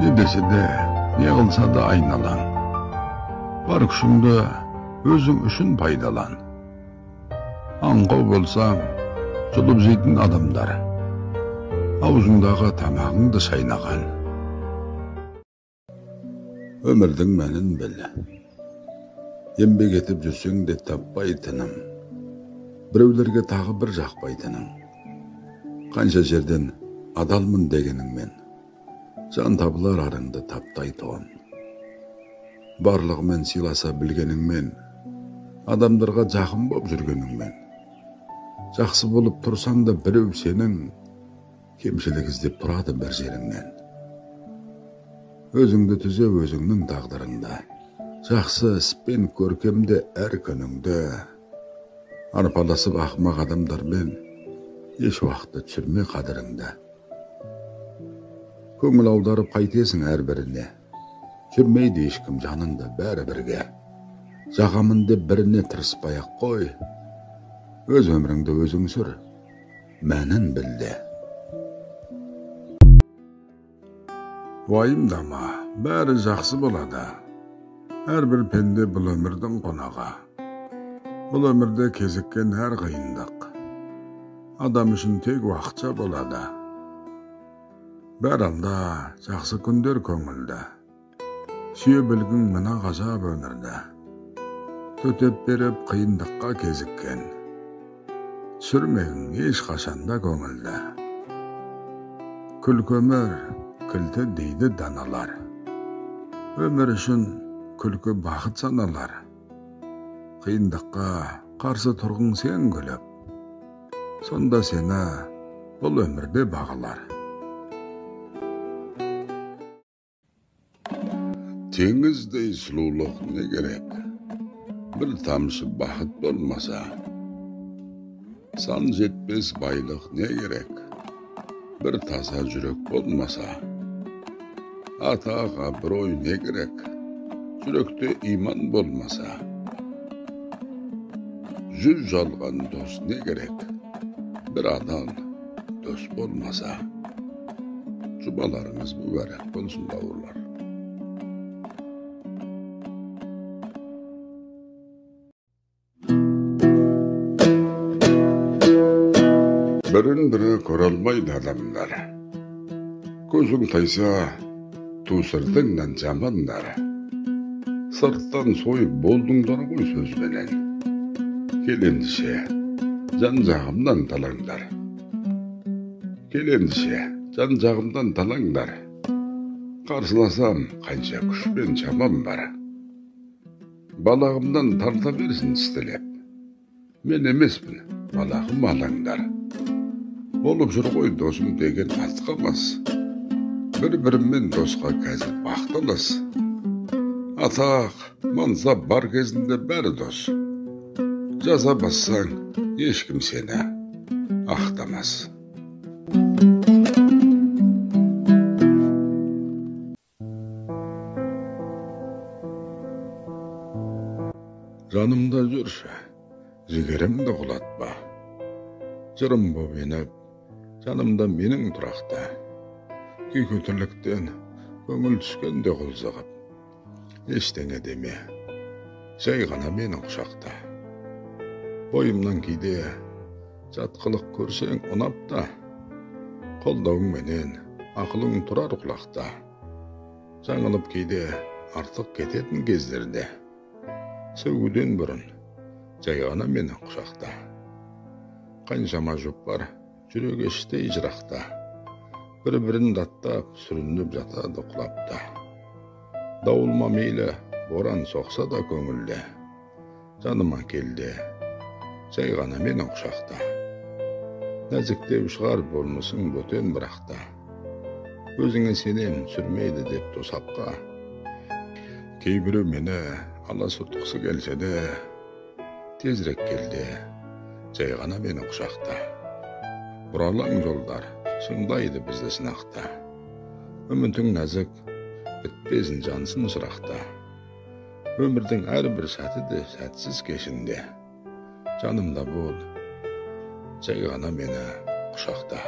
Ne dese de, ne kılsa da aynalan. Var kuşunda özün üçün paydalan. Anqov bolsam, jolup jeydin adamlar. Auzundağı tamağındı saynagan. Ömürdün menin bil. Embek etip жүрсең de tapпай тыным. Біреулерге тағы бір жақпай тыным. Қанша жерден адалмын дегеніңмен, жан табылар арыңды таптай тоғын. Барлығымен сыйласа білгеніңмен, адамдарға жақын боп жүргеніңмен, жақсы болып тұрсаң да біреу сенің кемшілік іздеп тұрады бір жеріңнен. Өзіңді түзе өзіңнің тағдырыңда, жақсы іспен көркемде әр күніңді, арпаласып ақымақ адамдармен еш уақытты түсірме қадіріңді. Көңіл аударып қайтесің әрбіріне, жүрмейді ешкім жаныңда бәрі бірге. Жағамын деп біріне тырыспай-ақ қой, өз өміріңді өзің сүр, мәнін білді. Уайымдама, бәрі жақсы болады. Әрбір пенде бұл өмірдің қонаға. Бұл өмірде кезіккен әр қиындық. Адам үшін тек уақытша болады. Бәр алда жақсы күндер көңілді. Сүйе білгің мына ғажап өмірді. Төтеп беріп қиындыққа кезіккен. Түсірмең еш қашанда көңілді. Күлкі өмір, күлті дейді даналар. Өмір үшін күлкі бақыт саналар. Қиындыққа қарсы тұрғың сен күліп, сонда сені бұл өмірде бағалар. Теңіздей сұлулық не керек? Бір тамшы бақыт болмаса, сан жетпес байлық не керек? Бір таза жүрек болмаса, атақ абырой не керек? Жүректе иман болмаса, жүз жалған дос не керек? Bir адал дос болмаса. Cumalarınız mübarek olsun yavrular. Birin biri körolmaydı adamlar. Gözün taysa tuğsırdığından camanlar. Sırttan soyup boldunglar koy söz benen. Gelendişe can jağımdan talanglar. Gelendişe can jağımdan talanglar. Karşılasam kanca күшпен çamam var. Balağımdan tarta versin istelep. Men emesmin, balağım alanglar. Olup jür koy dosum degen atkamaz. Bir-birimmen dosqa käzip baqtalас. Ataq, mansap bar kezinde bäri dos. Jaza bassaң, ешкім seni aqtamaz. Жанымда жүрші, жігерімді құлатпа. Жырым боп еніп, жанымда менің тұрақта. Күйкөтірліктен көңіл түскенде құлзығып. Ештеңе деме, жай ғана менің құшақта. Бойымнан кейде жатқылық көрсең ұнапта. Қолдауың менен ақылың тұрар құлақта. Жаңылып кейде артық кететін кездерде. Сөгуден бұрын жай ғана менің құшақта. Қаншама жұп бар жүрек ештей жырақта. Bir-birini даттап сүрініп жатады құлапта. Дауылма мейлі боран соқса да көңілде. Жаныма келді жай ғана менің құшақта. Нәзіктеу шығар болмысың бөтен бірақта. Өзіңе сенем сүрмейді деп тосапқа. Кейбірі мені ала сүртқысы келсе де, тезірек келді жай ғана менің құшақта. Бұралаң жолдар шыңдайды бізді сынақта. Үмітің нәзік, бітпесін жансын шырақта. Өмірдің әрбір сәті де сәтсіз кешінде. Жанымда бол, жай ғана мені құшақта.